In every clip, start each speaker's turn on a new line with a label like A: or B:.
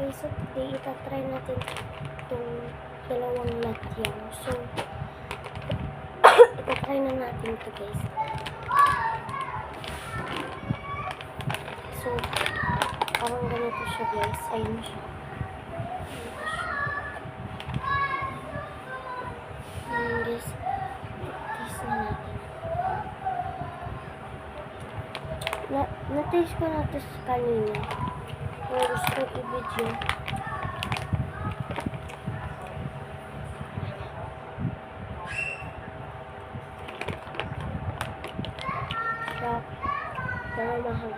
A: Okay, so today itatry natin itong dalawang latyang. So, itatry na natin ito guys. So, parang ganito siya guys. Ayun siya. Guys, taste na natin. Na-taste ko na ito kanina. Pero gusto ko i-video. Sarap. Pero mahal.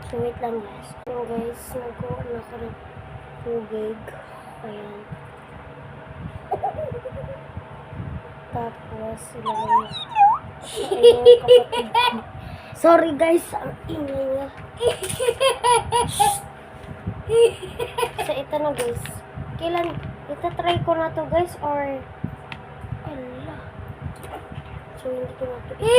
A: So, wait lang guys. So guys, nagkuha na ako ng tubig. Ayan. Tapos, ilagay ayun, kapatid ko. Sorry guys, ang ingay niya. So, ito na guys. Kailan, itatry ko na to guys, or ala. So, hindi ko na to kasi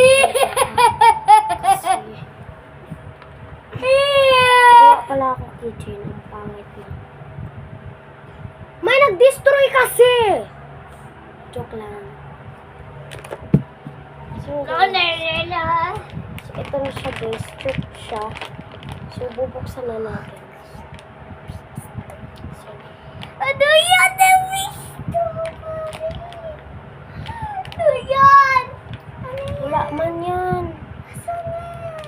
A: gawa pala ako kitchen. Ang pangit na. May nag-destroy kasi! Joke lang. So, guys, so ito na siya guys. Strip siya. So, bubuksan na natin. So,
B: Ano yan? Na-wish Ano yan?
A: wala man yan.
B: Asan yan?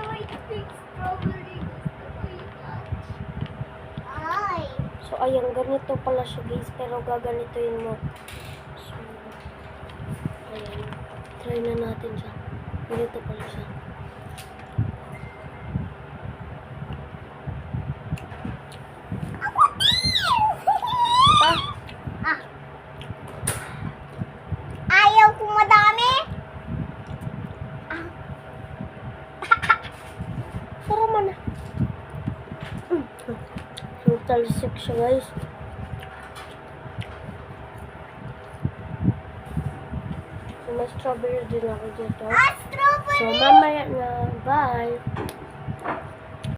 B: May big strawberry. Gusto ko yan. Ay.
A: So, ayan, ganito pala siya guys. Pero gaganituin mo. So, ayan. Try na natin siya. Ganito pala siya.
B: Ayaw ko madami.
A: Tara man na. So, talsik siya guys. So, may strawberry din ako dito.
B: Strawberry.
A: So, mamaya na. Bye!